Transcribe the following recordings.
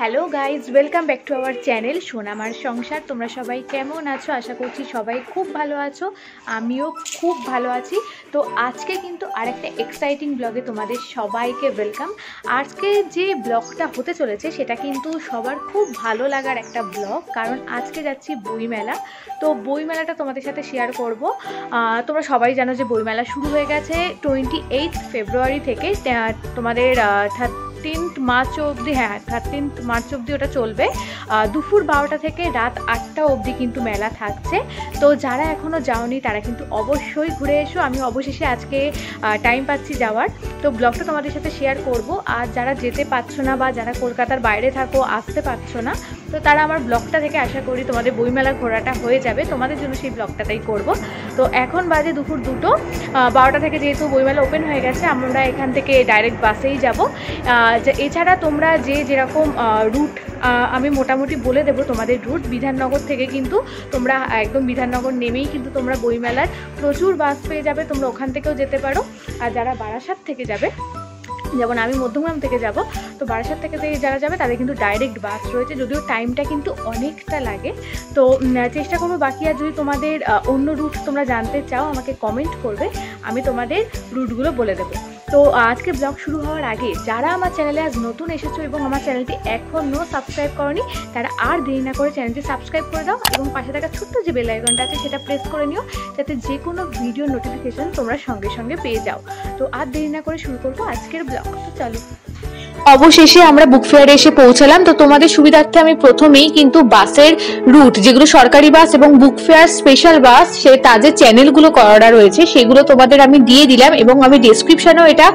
Hello guys, welcome back to our channel সোনামার সংসার। তোমরা সবাই কেমন আছো? আশা করছি সবাই খুব ভালো আছো, আমিও খুব ভালো আছি। তো আজকে কিন্তু আরেকটা এক্সাইটিং ব্লগে তোমাদের সবাইকে ওয়েলকাম। আজকে যে ব্লগটা হতে চলেছে সেটা কিন্তু সবার খুব ভালো লাগার একটা ব্লগ, কারণ আজকে যাচ্ছি বইমেলা। তো বইমেলাটা তোমাদের সাথে শেয়ার করব। তোমরা সবাই জানো যে বইমেলা শুরু হয়ে গেছে 28 ফেব্রুয়ারি থেকে, তোমাদের 13 মার্চ অবধি, 13 মার্চ অবধি ওটা চলবে। দুপুর 12টা থেকে রাত 8টা অবধি কিন্তু মেলা থাকছে। তো যারা এখনও যাওনি তারা কিন্তু অবশ্যই ঘুরে এসো। আমি অবশেষে আজকে টাইম পাচ্ছি যাওয়ার, তো ব্লগটা তোমাদের সাথে শেয়ার করব। আর যারা যেতে পারছো না বা যারা কলকাতার বাইরে থাকো, আসতে পারছো না, তো তারা আমার ব্লগটা থেকে আশা করি তোমাদের বইমেলা ঘোরাটা হয়ে যাবে। তোমাদের জন্য সেই ব্লগটাই করব। তো এখন বাজে দুপুর 2টো, 12টা থেকে যেহেতু বইমেলা ওপেন হয়ে গেছে, আমরা এখান থেকে ডাইরেক্ট বাসেই যাব। এছাড়া তোমরা যেরকম রুট আমি মোটামুটি বলে দেবো তোমাদের রুট। বিধাননগর থেকে কিন্তু তোমরা একদম বিধাননগর নেমেই কিন্তু তোমরা বইমেলার প্রচুর বাস পেয়ে যাবে, তোমরা ওখান থেকেও যেতে পারো। আর যারা বারাসাত থেকে যাবে, যেমন আমি মধ্যমগ্রাম থেকে যাব, তো বারাসাত থেকে যারা যাবে তাদের কিন্তু ডাইরেক্ট বাস রয়েছে, যদিও টাইমটা কিন্তু অনেকটা লাগে। তো চেষ্টা করবো বাকি, আর যদি তোমাদের অন্য রুট তোমরা জানতে চাও আমাকে কমেন্ট করবে, আমি তোমাদের রুটগুলো বলে দেবো। তো আজকে ব্লগ শুরু হওয়ার আগে যারা আমার চ্যানেলে আজ নতুন এসেছো এবং আমার চ্যানেলটি এখনও সাবস্ক্রাইব করনি, তারা আর দেরি না করে চ্যানেলটি সাবস্ক্রাইব করে দাও এবং পাশে থাকা ছোট্ট যে বেল আইকনটা আছে সেটা প্রেস করে নিও, যাতে যে কোনো ভিডিও নোটিফিকেশান তোমরা সঙ্গে সঙ্গে পেয়ে যাও। তো আর দেরি না করে শুরু করবো আজকের ব্লগ। তো চলো। অবশেষে আমরা বুক ফেয়ারে এসে পৌঁছালাম। তো তোমাদের সুবিধার্থে আমি প্রথমেই কিন্তু বাসের রুট, যেগুলো সরকারি বাস এবং বুক ফেয়ার স্পেশাল বাস, সে তাদের চ্যানেলগুলো করা রয়েছে সেগুলো তোমাদের আমি দিয়ে দিলাম এবং আমি ডেসক্রিপশনেও এটা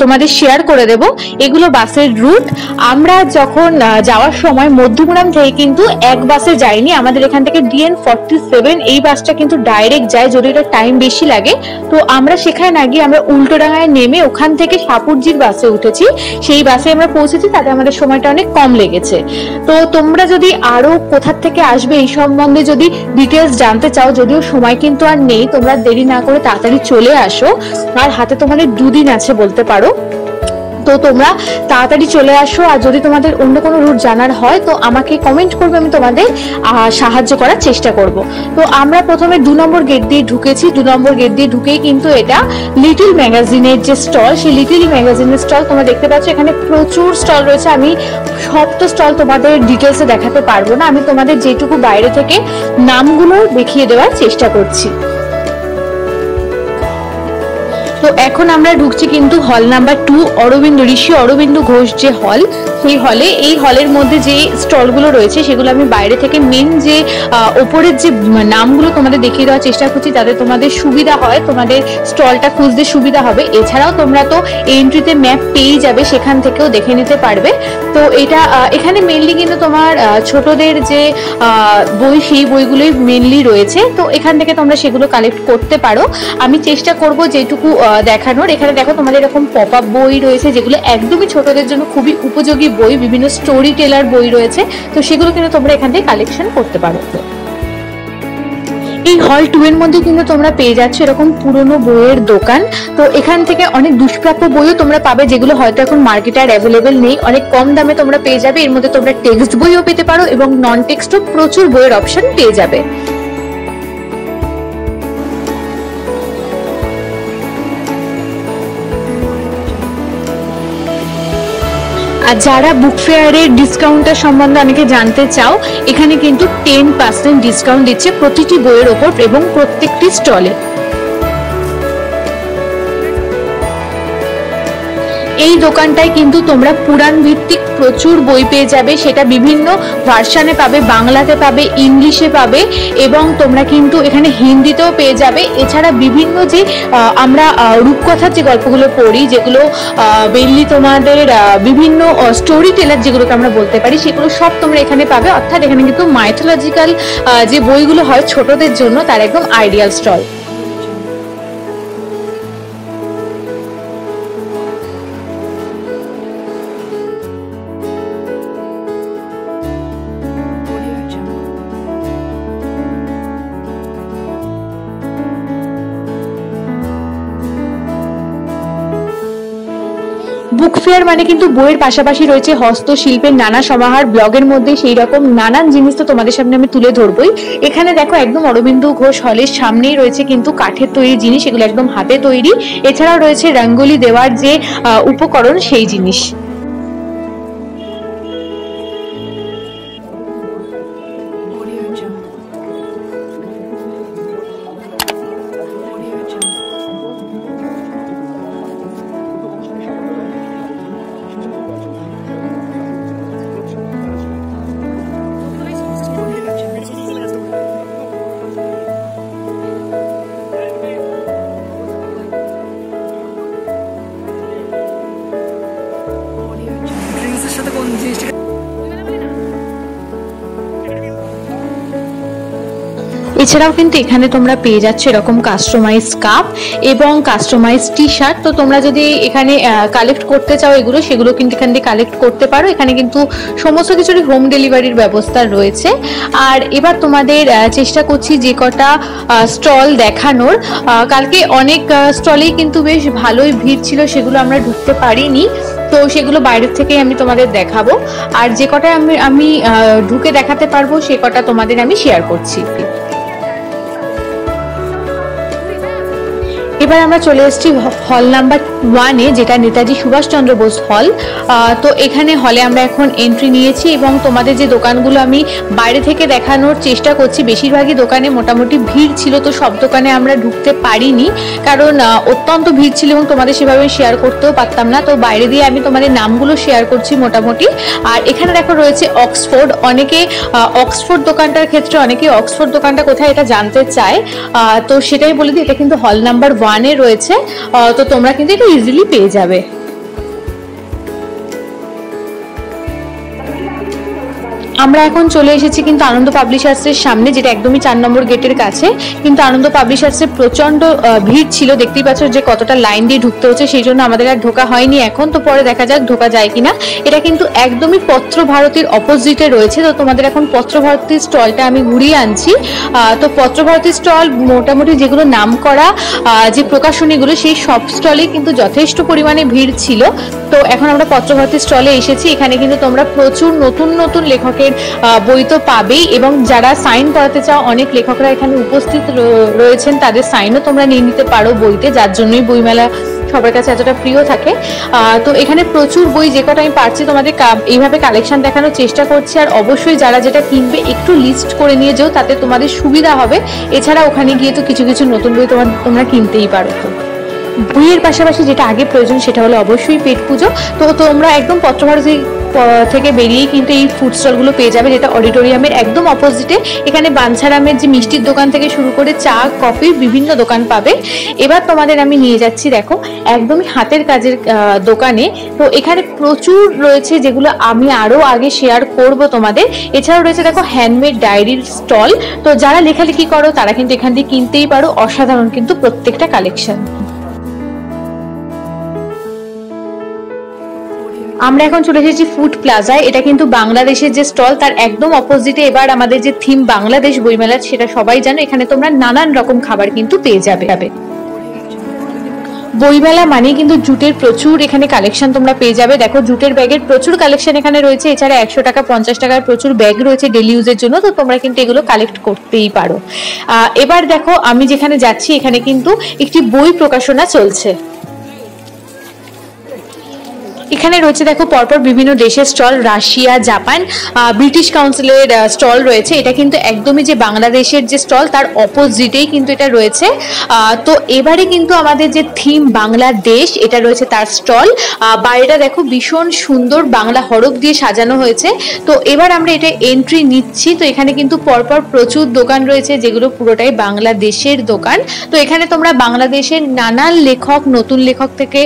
তোমাদের শেয়ার করে দেব। এগুলো বাসের রুট। আমরা যখন যাওয়ার সময় মধ্যমগ্রাম থেকে কিন্তু এক বাসে যাইনি, আমাদের এখান থেকে DN47 এই বাসটা কিন্তু ডাইরেক্ট যায়, যদি এটা টাইম বেশি লাগে। তো আমরা সেখানে না গিয়ে আমরা উল্টোডাঙায় নেমে ওখান থেকে সাপুরজির বাসে উঠেছি, সেই বাসে আমরা পৌঁছেছি, তাতে আমাদের সময়টা অনেক কম লেগেছে। তো তোমরা যদি আরো কোথা থেকে আসবে এই সম্বন্ধে যদি ডিটেলস জানতে চাও, যদিও সময় কিন্তু আর নেই, তোমরা দেরি না করে তাড়াতাড়ি চলে আসো। আর হাতে তোমাদের 2 দিন আছে বলতে পারো, তো তোমরা তাড়াতাড়ি চলে আসো। আর যদি তোমাদের অন্য কোনো রুট জানার হয় তো আমাকে কমেন্ট করবে, আমি তোমাদের সাহায্য করার চেষ্টা করব। তো আমরা প্রথমে 2 নম্বর গেট দিয়ে ঢুকেছি। 2 নম্বর গেট দিয়ে ঢুকেই কিন্তু এটা লিটল ম্যাগাজিনের যে স্টল, সেই লিটল ম্যাগাজিনের স্টল তোমরা দেখতে পাচ্ছ। এখানে প্রচুর স্টল রয়েছে। আমি সব তো স্টল তোমাদের ডিটেলসে দেখাতে পারবো না, আমি তোমাদের যেটুকু বাইরে থেকে নামগুলো দেখিয়ে দেওয়ার চেষ্টা করছি। তো এখন আমরা ঢুকছি কিন্তু হল নাম্বার 2, ঋষি অরবিন্দ ঘোষ যে হল, সেই হলে। এই হলের মধ্যে যে স্টলগুলো রয়েছে সেগুলো আমি বাইরে থেকে মেন যে ওপরের যে নামগুলো তোমাদের দেখিয়ে দেওয়ার চেষ্টা করছি, যাতে তোমাদের সুবিধা হয়, তোমাদের স্টলটা খুঁজতে সুবিধা হবে। এছাড়াও তোমরা তো এন্ট্রিতে ম্যাপ পেয়ে যাবে, সেখান থেকেও দেখে নিতে পারবে। তো এটা এখানে মেনলি কিন্তু তোমার ছোটদের যে বই, সেই বইগুলোই মেনলি রয়েছে। তো এখান থেকে তোমরা সেগুলো কালেক্ট করতে পারো। আমি চেষ্টা করব যেটুকু দেখানোর। এখানে দেখো তোমাদের এরকম পপ আপ বই রয়েছে, যেগুলো একদমই ছোটদের জন্য খুবই উপযোগী বই, বিভিন্ন স্টোরি টেলার বই রয়েছে, তো সেগুলো কিন্তু তোমরা এখান থেকে কালেকশন করতে পারো। এই হল 2 এর মধ্যে কিন্তু তোমরা পেয়ে যাচ্ছ এরকম পুরনো বইয়ের দোকান। তো এখান থেকে অনেক দুষ্প্রাপ্য বইও তোমরা পাবে, যেগুলো হয়তো এখন মার্কেটে আর অ্যাভেলেবেল নেই। অনেক কম দামে তোমরা পেয়ে যাবে। এর মধ্যে তোমরা টেক্সট বইও পেতে পারো এবং নন টেক্সটও প্রচুর বইয়ের অপশন পেয়ে যাবে। আর যারা বুক ফেয়ারের ডিসকাউন্টের সম্বন্ধে অনেকে জানতে চাও, এখানে কিন্তু 10% ডিসকাউন্ট দিচ্ছে প্রতিটি বইয়ের ওপর এবং প্রত্যেকটি স্টলে। এই দোকানটায় কিন্তু তোমরা পুরাণ ভিত্তিক প্রচুর বই পেয়ে যাবে, সেটা বিভিন্ন ভার্সানে পাবে, বাংলাতে পাবে, ইংলিশে পাবে এবং তোমরা কিন্তু এখানে হিন্দিতেও পেয়ে যাবে। এছাড়া বিভিন্ন যে আমরা রূপকথার যে গল্পগুলো পড়ি, যেগুলো মেনলি তোমাদের বিভিন্ন স্টোরি টেলার যেগুলোকে আমরা বলতে পারি, সেগুলো সব তোমরা এখানে পাবে। অর্থাৎ এখানে কিন্তু মাইথোলজিক্যাল যে বইগুলো হয় ছোটদের জন্য, তার একদম আইডিয়াল স্টল। বুক ফেয়ার মানে কিন্তু বইয়ের পাশাপাশি রয়েছে হস্তশিল্পের নানা সমাহার। ব্লগের মধ্যে সেই রকম নানান জিনিস তো তোমাদের সামনে আমি তুলে ধরবই। এখানে দেখো একদম অরবিন্দ ঘোষ হলের সামনেই রয়েছে কিন্তু কাঠের তৈরি জিনিস, এগুলো একদম হাতে তৈরি। এছাড়াও রয়েছে রঙ্গোলি দেওয়ার যে উপকরণ সেই জিনিস। এছাড়াও কিন্তু এখানে তোমরা পেয়ে যাচ্ছ এরকম কাস্টমাইজ কাপ এবং কাস্টমাইজ টি শার্ট। তো তোমরা যদি এখানে কালেক্ট করতে চাও এগুলো, সেগুলো কিন্তু এখান থেকে কালেক্ট করতে পারো। এখানে কিন্তু সমস্ত কিছুরই হোম ডেলিভারির ব্যবস্থা রয়েছে। আর এবার তোমাদের চেষ্টা করছি যে কটা স্টল দেখানোর। কালকে অনেক স্টলেই কিন্তু বেশ ভালোই ভিড় ছিল, সেগুলো আমরা ঢুকতে পারিনি, তো সেগুলো বাইরের থেকেই আমি তোমাদের দেখাবো। আর যে কটা আমি ঢুকে দেখাতে পারবো সে কটা তোমাদের আমি শেয়ার করছি। এবার আমরা চলে এসেছি হল নাম্বার 1-এ, যেটা নেতাজি সুভাষচন্দ্র বোস হল। তো এখানে হলে আমরা এখন এন্ট্রি নিয়েছি এবং তোমাদের যে দোকানগুলো আমি বাইরে থেকে দেখানোর চেষ্টা করছি, বেশিরভাগই দোকানে মোটামুটি ভিড় ছিল, তো সব দোকানে আমরা ঢুকতে পারিনি কারণ অত্যন্ত ভিড় ছিল এবং তোমাদের সেভাবে শেয়ার করতেও পারতাম না। তো বাইরে দিয়ে আমি তোমাদের নামগুলো শেয়ার করছি মোটামুটি। আর এখানে দেখো রয়েছে অক্সফোর্ড। অনেকে অক্সফোর্ড দোকানটার ক্ষেত্রে অনেকে অক্সফোর্ড দোকানটা কোথায় এটা জানতে চায়, তো সেটাই বলে দিই, এটা কিন্তু হল নাম্বার 1-এ রয়েছে। তো তোমরা কিন্তু এটা ইজিলি পেয়ে যাবে। আমরা এখন চলে এসেছি কিন্তু আনন্দ পাবলিশার্সের সামনে, যেটা একদমই 4 নম্বর গেটের কাছে। কিন্তু আনন্দ পাবলিশার্সের প্রচন্ড ভিড় ছিল, দেখতেই পাচ্ছ যে কতটা লাইন দিয়ে ঢুকতে হচ্ছে, সেই জন্য আমাদের আর ঢোকা হয়নি এখন। তো পরে দেখা যাক ঢোকা যায় কিনা। এটা কিন্তু একদমই পত্র ভারতীর অপোজিটে রয়েছে। তো তোমাদের এখন পত্র ভারতীর স্টলটা আমি ঘুরিয়ে আনছি। তো পত্র ভারতীর স্টল মোটামুটি যেগুলো নাম করা যে প্রকাশনীগুলো, সেই সব স্টলে কিন্তু যথেষ্ট পরিমাণে ভিড় ছিল। তো এখন আমরা পত্র ভারতীর স্টলে এসেছি। এখানে কিন্তু তোমরা প্রচুর নতুন নতুন লেখকের বই তো পাবেই এবং যারা সাইন করাতে চাও, অনেক লেখকরা এখানে উপস্থিত রয়েছেন, তাদের সাইনও তোমরা নিয়ে নিতে পারো বইতে, যার জন্যই বইমেলা সবার কাছে এতটা প্রিয় থাকে। তো এখানে প্রচুর বই, যে কটা আমি পারছি তোমাদের এইভাবে কালেকশন দেখানোর চেষ্টা করছি। আর অবশ্যই যারা যেটা কিনবে একটু লিস্ট করে নিয়ে যাও, তাতে তোমাদের সুবিধা হবে। এছাড়া ওখানে গিয়ে তো কিছু কিছু নতুন বই তোমরা কিনতেই পারো। বইয়ের পাশাপাশি যেটা আগে প্রয়োজন সেটা হলো অবশ্যই পেট পুজো। তো তোমরা একদম পত্রভারতী থেকে বেরিয়েই কিন্তু এই ফুড স্টলগুলো পেয়ে যাবে, যেটা অডিটোরিয়ামের একদম অপোজিটে। এখানে বাঞ্ছারামের যে মিষ্টির দোকান থেকে শুরু করে চা কফির বিভিন্ন দোকান পাবে। এবার তোমাদের আমি নিয়ে যাচ্ছি দেখো একদমই হাতের কাজের দোকানে। তো এখানে প্রচুর রয়েছে, যেগুলো আমি আরো আগে শেয়ার করব তোমাদের। এছাড়াও রয়েছে দেখো হ্যান্ডমেড ডায়েরির স্টল। তো যারা লেখালেখি করো তারা কিন্তু এখান থেকে কিনতেই পারো, অসাধারণ কিন্তু প্রত্যেকটা কালেকশন। আমরা এখন চলে এসেছি ফুড প্লাজায়। এটা কিন্তু বাংলাদেশের যে স্টল তার একদম অপোজিটে। এবার আমাদের যে থিম বাংলাদেশ বইমেলা, সেটা সবাই জানো। এখানে তোমরা নানান রকম খাবার কিন্তু পেয়ে যাবে। বইমেলা মানে কিন্তু জুটের প্রচুর এখানে কালেকশন তোমরা পেয়ে যাবে। দেখো জুটের ব্যাগের প্রচুর কালেকশন এখানে রয়েছে। এছাড়া 100 টাকা 50 টাকার প্রচুর ব্যাগ রয়েছে ডেলি ইউজের জন্য। তো তোমরা কিন্তু এগুলো কালেক্ট করতেই পারো। এবার দেখো আমি যেখানে যাচ্ছি এখানে কিন্তু একটি বই প্রকাশনা চলছে। এখানে রয়েছে দেখো পরপর বিভিন্ন দেশের স্টল, রাশিয়া, জাপান, ব্রিটিশ কাউন্সিলের স্টল রয়েছে। এটা কিন্তু একদমই যে বাংলাদেশের যে স্টল তার অপোজিটেই কিন্তু এটা রয়েছে। তো এবারে কিন্তু আমাদের যে থিম বাংলাদেশ, এটা রয়েছে তার স্টল। বাইরেটা দেখো ভীষণ সুন্দর বাংলা হরফ দিয়ে সাজানো হয়েছে। তো এবার আমরা এটা এন্ট্রি নিচ্ছি। তো এখানে কিন্তু পরপর প্রচুর দোকান রয়েছে, যেগুলো পুরোটাই বাংলাদেশের দোকান। তো এখানে তোমরা বাংলাদেশের নানান লেখক, নতুন লেখক থেকে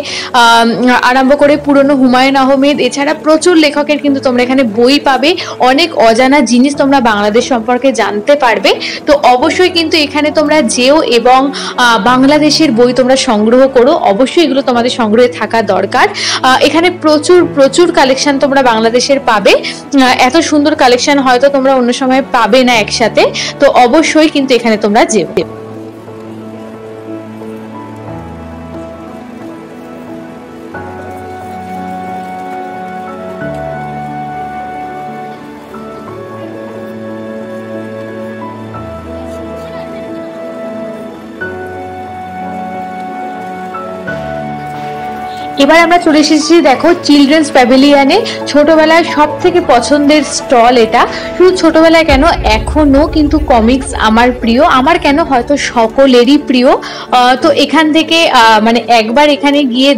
আরম্ভ করে পুরনো হুমায়ুন আহমেদ, এছাড়া প্রচুর লেখকের কিন্তু তোমরা এখানে বই পাবে। অনেক অজানা জিনিস তোমরা বাংলাদেশ সম্পর্কে জানতে পারবে। তো অবশ্যই কিন্তু এখানে তোমরা যেও এবং বাংলাদেশের বই তোমরা সংগ্রহ করো। অবশ্যই এগুলো তোমাদের সংগ্রহে থাকা দরকার। এখানে প্রচুর প্রচুর কালেকশন তোমরা বাংলাদেশের পাবে। এত সুন্দর কালেকশন হয়তো তোমরা অন্য সময় পাবে না একসাথে। তো অবশ্যই কিন্তু এখানে তোমরা যেও। এবার আমরা চলে এসেছি দেখো চিলড্রেন্স প্যাভিলিয়নে। ছোটবেলায় সব থেকে পছন্দের স্টল এটা। শুধু ছোটবেলায় কেন, এখনো কিন্তু কমিক্স আমার প্রিয়, আমার কেন হয়তো সকলেরই প্রিয়। তো এখান থেকে মানে একবার এখানে গিয়ে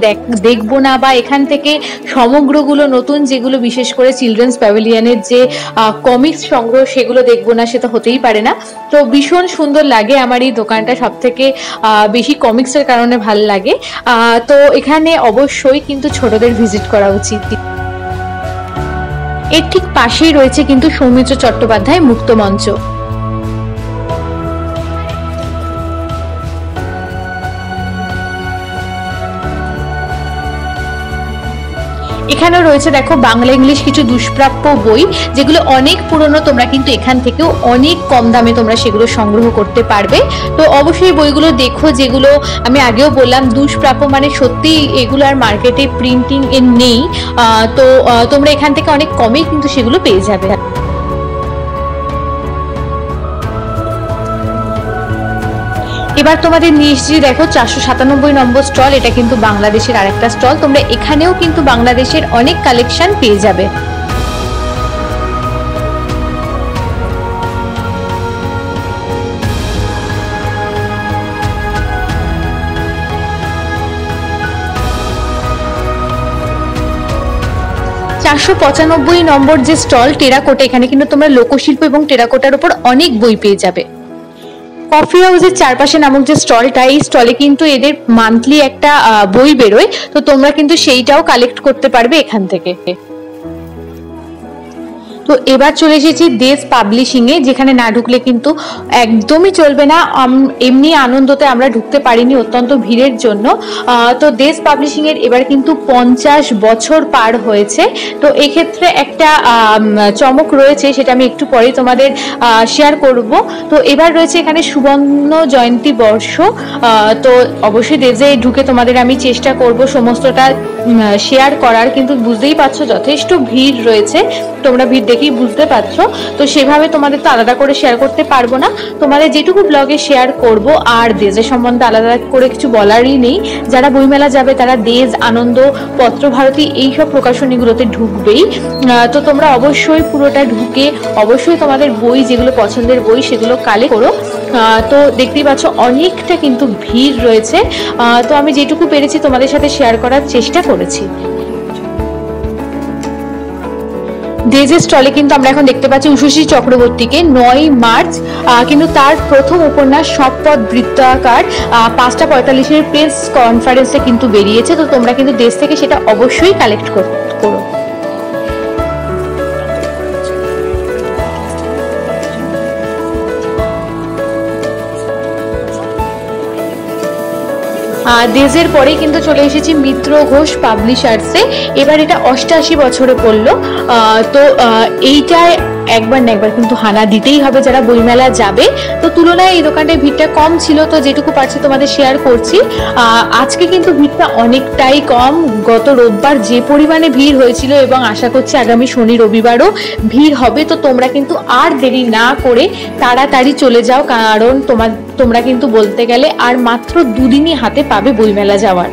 দেখবো না, বা এখান থেকে সমগ্রগুলো নতুন যেগুলো বিশেষ করে চিলড্রেন্স প্যাভিলিয়নের যে কমিক্স সংগ্রহ সেগুলো দেখবো না, সেটা হতেই পারে না। তো ভীষণ সুন্দর লাগে আমার এই দোকানটা, সব থেকে বেশি কমিক্সের কারণে ভাল লাগে। তো এখানে অবশ্যই কিন্তু ছোটদের ভিজিট করা উচিত। এর ঠিক পাশেই রয়েছে কিন্তু সৌমিত্র চট্টোপাধ্যায় মুক্ত মঞ্চ। এখানেও রয়েছে দেখো বাংলা ইংলিশ কিছু দুষ্প্রাপ্য বই, যেগুলো অনেক পুরনো। তোমরা কিন্তু এখান থেকেও অনেক কম দামে তোমরা সেগুলো সংগ্রহ করতে পারবে। তো অবশ্যই বইগুলো দেখো, যেগুলো আমি আগেও বললাম দুষ্প্রাপ্য, মানে সত্যি এগুলো আর মার্কেটে প্রিন্টিং এর নেই। তো তোমরা এখান থেকে অনেক কমেই কিন্তু সেগুলো পেয়ে যাবে। এবার তোমাদের নিয়ে এসেছি দেখো 497 নম্বর স্টল। এটা কিন্তু বাংলাদেশের আরেকটা স্টল। তোমরা এখানেও কিন্তু বাংলাদেশের অনেক কালেকশন পেয়ে যাবে। নম্বর যে স্টল টেরাকোটা, এখানে কিন্তু তোমরা লোকশিল্প এবং টেরাকোটার উপর অনেক বই পেয়ে যাবে। কফি হাউসের চারপাশে নামক যে স্টলটা, এই স্টলে কিন্তু এদের মান্থলি একটা বই বেরোয়, তো তোমরা কিন্তু সেইটাও কালেক্ট করতে পারবে এখান থেকে। তো এবার চলে এসেছি দেশ পাবলিশিং এ, যেখানে না ঢুকলে কিন্তু একদমই চলবে না। এমনি আনন্দতে আমরা ঢুকতে পারিনি অত্যন্ত ভিড়ের জন্য। তো দেশ পাবলিশিং এর এবার কিন্তু 50 বছর পার হয়েছে। তো এক্ষেত্রে একটা চমক রয়েছে, সেটা আমি একটু পরে তোমাদের শেয়ার করব। তো এবার রয়েছে এখানে সুবর্ণ জয়ন্তী বর্ষ। তো অবশ্যই দেশে ঢুকে তোমাদের আমি চেষ্টা করব সমস্তটা শেয়ার করার, কিন্তু বুঝতেই পারছো যথেষ্ট ভিড় রয়েছে, তোমরা ভিড় দেখেই বুঝতে পারছো। তো সেভাবে তোমাদের তো আলাদা করে শেয়ার করতে পারবো না, তোমাদের যেটুকু ব্লগে শেয়ার করব। আর দেশের সম্বন্ধে আলাদা করে কিছু বলারই নেই। যারা বইমেলা যাবে তারা দেশ, আনন্দ, পত্রভারতী এইসব প্রকাশনীগুলোতে ঢুকবেই। তো তোমরা অবশ্যই পুরোটা ঢুকে অবশ্যই তোমাদের বই, যেগুলো পছন্দের বই, সেগুলো কালেক্ট করো। তো দেখতেই পাচ্ছ অনেকটা কিন্তু ভিড় রয়েছে। তো আমি যেটুকু পেরেছি তোমাদের সাথে শেয়ার করার চেষ্টা করেছি। দেজের স্টলে কিন্তু আমরা এখন দেখতে পাচ্ছি উষসী চক্রবর্তীকে 9 মার্চ কিন্তু তার প্রথম উপন্যাস সবপথ বৃত্তাকার 5:45 প্রেস কনফারেন্সে কিন্তু বেরিয়েছে। তো তোমরা কিন্তু দেশ থেকে সেটা অবশ্যই কালেক্ট করো। দেশের পরেই কিন্তু চলে এসেছি মিত্র ঘোষ পাবলিশার্সে। এবার এটা 88 বছরে পড়লো। তো এইটায় একবার না একবার কিন্তু হানা দিতেই হবে যারা বইমেলা যাবে। তো তুলনায় এই দোকানটায় ভিড়টা কম ছিল, তো যেটুকু পারছি তোমাদের শেয়ার করছি। আজকে কিন্তু ভিড়টা অনেকটাই কম। গত রোববার যে পরিমাণে ভিড় হয়েছিল, এবং আশা করছি আগামী শনি রবিবারও ভিড় হবে। তো তোমরা কিন্তু আর দেরি না করে তাড়াতাড়ি চলে যাও, কারণ তোমরা কিন্তু বলতে গেলে আর মাত্র 2 দিনই হাতে পাবে বইমেলা যাওয়ার।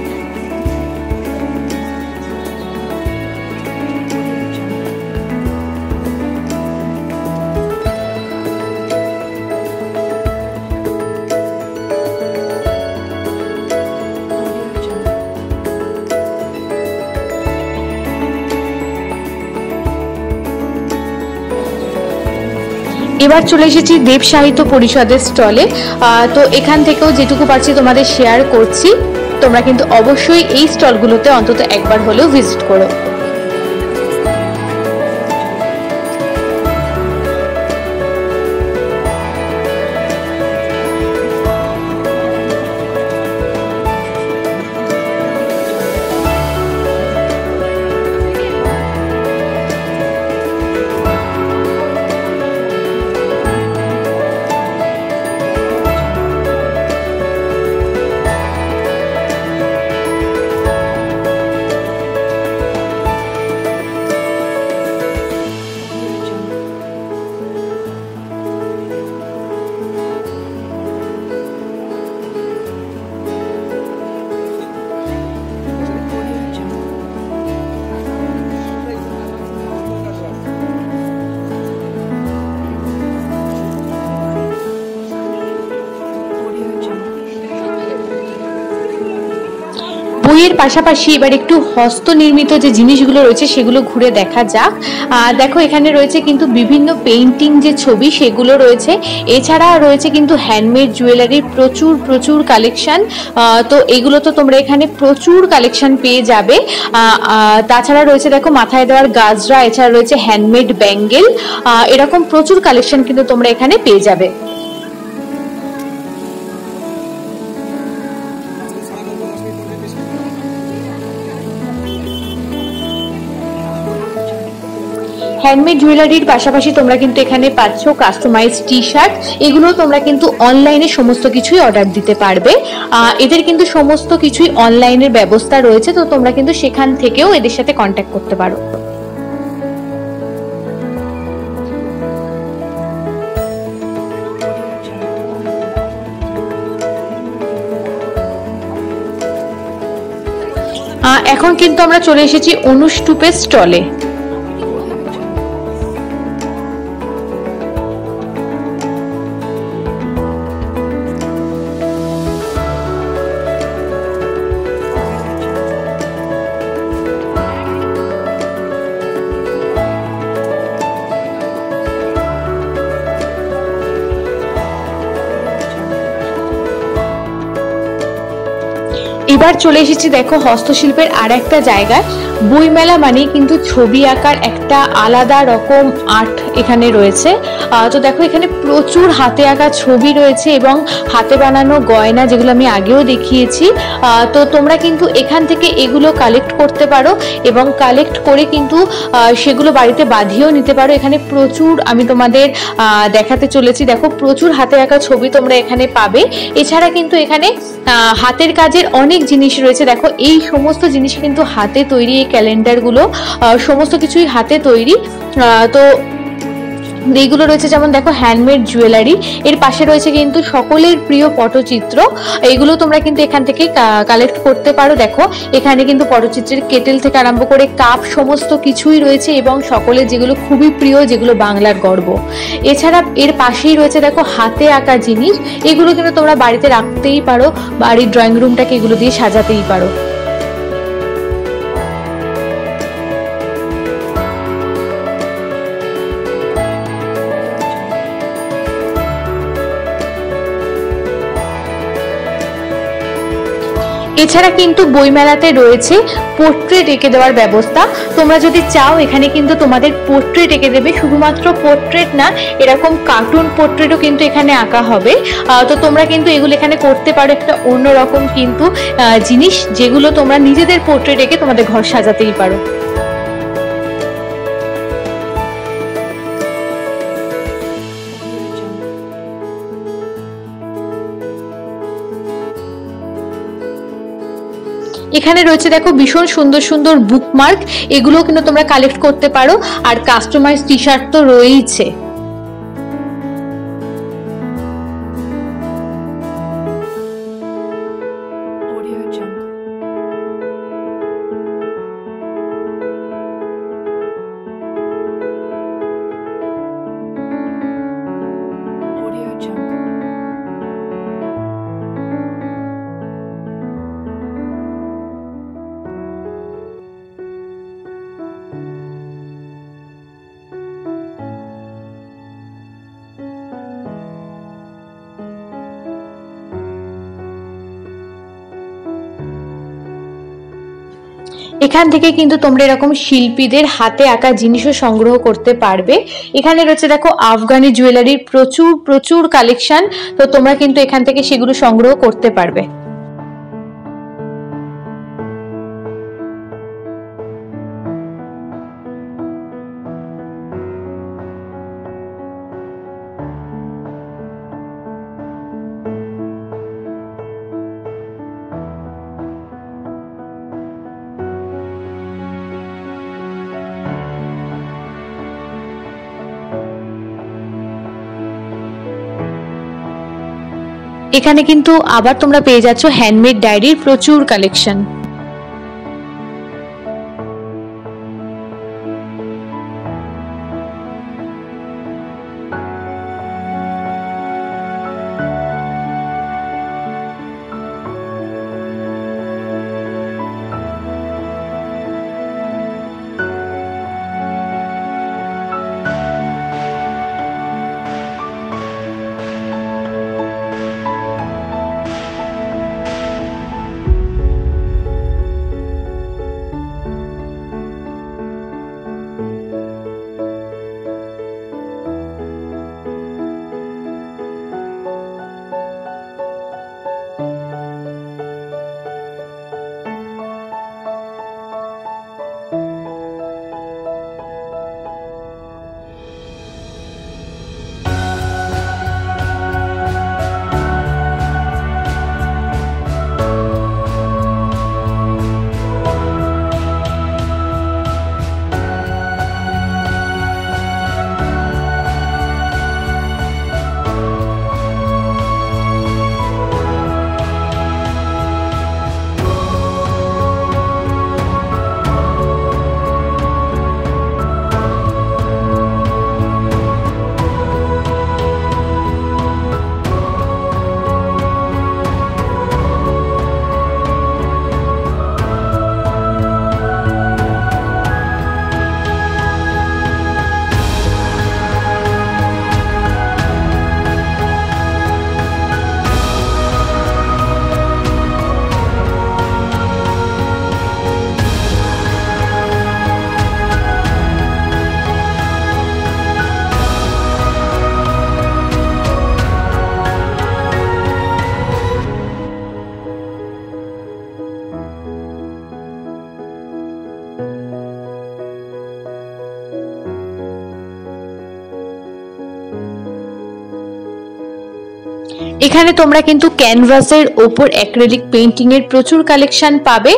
এবার চলে এসেছি দেব সাহিত্য পরিষদের স্টলে। তো এখান থেকেও যেটুকু পারছি তোমাদের শেয়ার করছি। তোমরা কিন্তু অবশ্যই এই স্টলগুলোতে অন্তত একবার হলেও ভিজিট করো। পাশাপাশি এবার একটু হস্তনির্মিত যে জিনিসগুলো রয়েছে সেগুলো ঘুরে দেখা যাক। দেখো এখানে রয়েছে কিন্তু বিভিন্ন পেইন্টিং যে ছবি সেগুলো রয়েছে, এছাড়া রয়েছে কিন্তু হ্যান্ডমেড জুয়েলারির প্রচুর প্রচুর কালেকশন। তো এগুলো তো তোমরা এখানে প্রচুর কালেকশন পেয়ে যাবে। তাছাড়া রয়েছে দেখো মাথায় দেওয়ার গাজরা, এছাড়া রয়েছে হ্যান্ডমেড ব্যাঙ্গেল, এরকম প্রচুর কালেকশন কিন্তু তোমরা এখানে পেয়ে যাবে। হ্যান্ডমেড জুয়েলারির পাশাপাশি তোমরা কিন্তু এখানে পাচ্ছ কাস্টমাইজ টি শার্ট, এগুলো তোমরা কিন্তু অনলাইনে সমস্ত কিছুই অর্ডার দিতে পারবে। এদের কিন্তু সমস্ত কিছুই অনলাইনের ব্যবস্থা রয়েছে, তো তোমরা কিন্তু সেখান থেকেও এদের সাথে কন্ট্যাক্ট করতে পারো। এখন কিন্তু আমরা চলে এসেছি অনুষ্টুপের স্টলে। এবার চলে এসেছি দেখো হস্তশিল্পের আর একটা জায়গায়। বইমেলা মানে কিন্তু ছবি আঁকার একটা আলাদা রকম আর্ট এখানে রয়েছে। তো দেখো এখানে প্রচুর হাতে আঁকা ছবি রয়েছে এবং হাতে বানানো গয়না, যেগুলো আমি আগেও দেখিয়েছি। তো তোমরা কিন্তু এখান থেকে এগুলো কালেক্ট করতে পারো এবং কালেক্ট করে কিন্তু সেগুলো বাড়িতে বাঁধিয়েও নিতে পারো। এখানে প্রচুর, আমি তোমাদের দেখাতে চলেছি, দেখো প্রচুর হাতে আঁকা ছবি তোমরা এখানে পাবে। এছাড়া কিন্তু এখানে হাতের কাজের অনেক জিনিস রয়েছে। দেখো এই সমস্ত জিনিস কিন্তু হাতে তৈরি, এই ক্যালেন্ডারগুলো সমস্ত কিছুই হাতে তৈরি। তো এইগুলো রয়েছে যেমন দেখো হ্যান্ডমেড জুয়েলারি, এর পাশে রয়েছে কিন্তু সকলের প্রিয় পটচিত্র, এইগুলো তোমরা কিন্তু এখান থেকে কালেক্ট করতে পারো। দেখো এখানে কিন্তু পটচিত্রের কেটেল থেকে আরম্ভ করে কাপ সমস্ত কিছুই রয়েছে এবং সকলের যেগুলো খুবই প্রিয়, যেগুলো বাংলার গর্ব। এছাড়া এর পাশেই রয়েছে দেখো হাতে আঁকা জিনিস, এগুলো কিন্তু তোমরা বাড়িতে রাখতেই পারো, বাড়ির ড্রয়িং রুমটাকে এগুলো দিয়ে সাজাতেই পারো। এছাড়া কিন্তু বইমেলাতে রয়েছে পোর্ট্রেট এঁকে দেওয়ার ব্যবস্থা। তোমরা যদি চাও এখানে কিন্তু তোমাদের পোর্ট্রেট এঁকে দেবে, শুধুমাত্র পোর্ট্রেট না, এরকম কার্টুন পোর্ট্রেটও কিন্তু এখানে আঁকা হবে। তো তোমরা কিন্তু এগুলো এখানে করতে পারো, একটা অন্যরকম কিন্তু জিনিস, যেগুলো তোমরা নিজেদের পোর্ট্রেট এঁকে তোমাদের ঘর সাজাতেই পারো। এখানে রয়েছে দেখো ভীষণ সুন্দর সুন্দর বুকমার্ক, এগুলো কিন্তু তোমরা কালেক্ট করতে পারো। আর কাস্টমাইজ টি শার্ট তো রয়েছে। এখান থেকে কিন্তু তোমরা এরকম শিল্পীদের হাতে আঁকা জিনিসও সংগ্রহ করতে পারবে। এখানে রয়েছে দেখো আফগানি জুয়েলারির প্রচুর প্রচুর কালেকশন, তো তোমরা কিন্তু এখান থেকে সেগুলো সংগ্রহ করতে পারবে। এখানে কিন্তু আবার তোমরা পেয়ে যাচ্ছ হ্যান্ডমেড ডায়েরির প্রচুর কালেকশন। এখানে তোমরা কিন্তু ক্যানভাসের ওপর অ্যাক্রিলিক পেইন্টিং এর প্রচুর কালেকশন পাবে।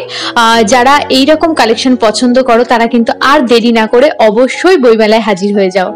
যারা এই রকম কালেকশন পছন্দ করো তারা কিন্তু আর দেরি না করে অবশ্যই বইমেলায় হাজির হয়ে যাও।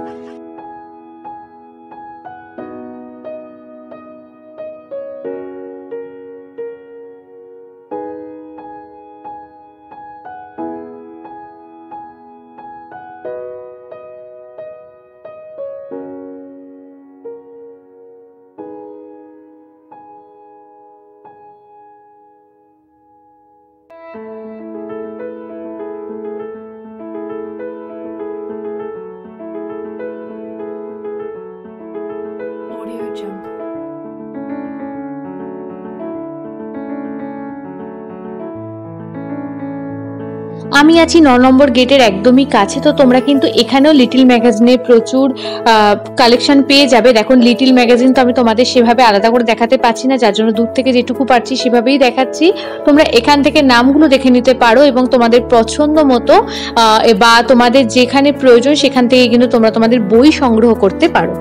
আমি আছি 9 নম্বর গেটের একদমই কাছে। তো তোমরা কিন্তু এখানেও লিটল ম্যাগাজিনের প্রচুর কালেকশন পেয়ে যাবে। দেখো লিটল ম্যাগাজিন তো আমি তোমাদের সেভাবে আলাদা করে দেখাতে পারছি না, যার জন্য দূর থেকে যেটুকু পারছি সেভাবেই দেখাচ্ছি। তোমরা এখান থেকে নামগুলো দেখে নিতে পারো এবং তোমাদের পছন্দ মতো বা তোমাদের যেখানে প্রয়োজন সেখান থেকে কিন্তু তোমরা তোমাদের বই সংগ্রহ করতে পারো।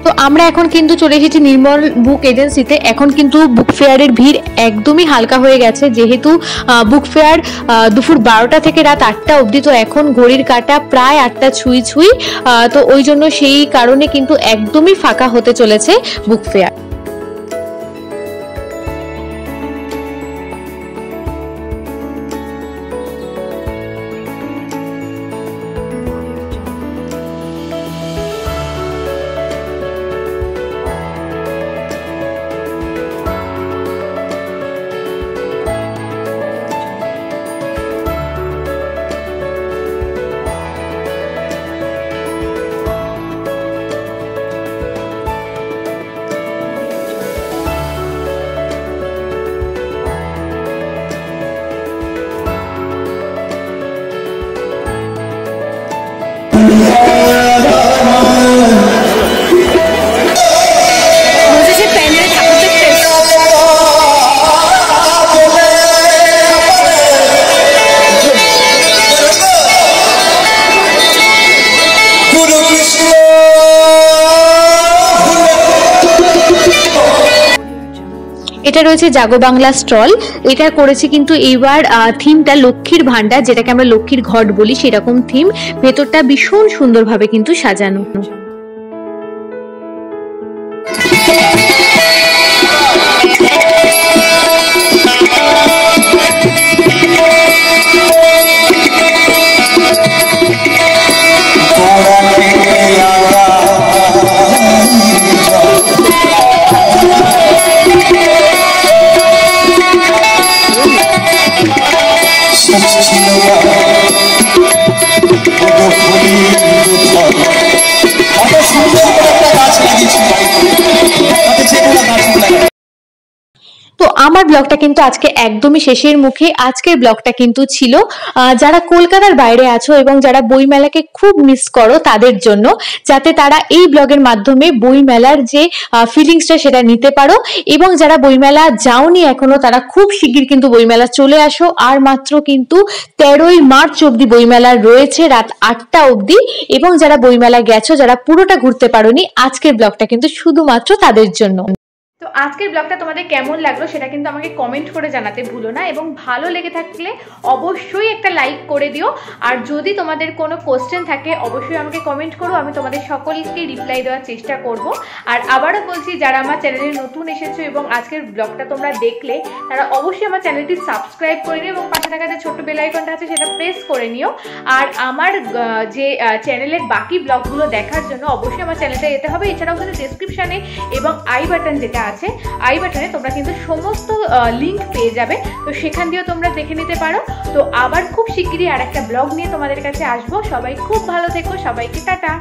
তো আমরা এখন কিন্তু চলে এসেছি নির্মল বুক এজেন্সিতে। এখন কিন্তু বুক ফেয়ারের ভিড় একদমই হালকা হয়ে গেছে, যেহেতু বুক ফেয়ার দুপুর 12টা থেকে রাত 8টা অবধি। তো এখন ঘড়ির কাঁটা প্রায় 8টা ছুঁই ছুঁই। তো ওই জন্য সেই কারণে কিন্তু একদমই ফাঁকা হতে চলেছে বুক ফেয়ার। এটা রয়েছে জাগো বাংলা স্টল। এটা করেছি কিন্তু এইবার থিমটা লক্ষ্মীর ভান্ডার, যেটাকে আমরা লক্ষ্মীর ঘট বলি, সেরকম থিম। ভেতরটা ভীষণ সুন্দরভাবে কিন্তু সাজানো। তো আমার ব্লগটা কিন্তু আজকে একদমই শেষের মুখে। আজকের ব্লগটা কিন্তু ছিল যারা কলকাতার বাইরে আছো এবং যারা বইমেলাকে খুব মিস করো তাদের জন্য, যাতে তারা এই ব্লগের মাধ্যমে বইমেলার যে ফিলিংসটা সেটা নিতে পারো। এবং যারা বইমেলা যাওনি এখনো তারা খুব শিগগির কিন্তু বইমেলা চলে আসো। আর মাত্র কিন্তু 13ই মার্চ অব্দি বইমেলা রয়েছে, রাত 8টা অব্দি। এবং যারা বইমেলা গেছো, যারা পুরোটা ঘুরতে পারোনি, আজকের ব্লগটা কিন্তু শুধুমাত্র তাদের জন্য। তো আজকের ব্লগটা তোমাদের কেমন লাগলো সেটা কিন্তু আমাকে কমেন্ট করে জানাতে ভুলো না, এবং ভালো লেগে থাকলে অবশ্যই একটা লাইক করে দিও। আর যদি তোমাদের কোনো কোশ্চেন থাকে অবশ্যই আমাকে কমেন্ট করো, আমি তোমাদের সকলকে রিপ্লাই দেওয়ার চেষ্টা করব। আর আবারও বলছি, যারা আমার চ্যানেলে নতুন এসেছো এবং আজকের ব্লগটা তোমরা দেখলে তারা অবশ্যই আমার চ্যানেলটি সাবস্ক্রাইব করে নিও এবং পাশে থাকা যে ছোট্ট বেল আইকনটা আছে সেটা প্রেস করে নিও। আর আমার যে চ্যানেলের বাকি ব্লগগুলো দেখার জন্য অবশ্যই আমার চ্যানেলটা যেতে হবে। এছাড়াও কিন্তু ডেসক্রিপশানে এবং আই বাটন যেটা আছে, আই বাটনে তোমরা কিন্তু সমস্ত লিঙ্ক পেয়ে যাবে, তো সেখান দিয়েও তোমরা দেখে নিতে পারো। তো আবার খুব শিগগিরই আর একটা ব্লগ নিয়ে তোমাদের কাছে আসবো। সবাই খুব ভালো থেকো, সবাইকে টাটা।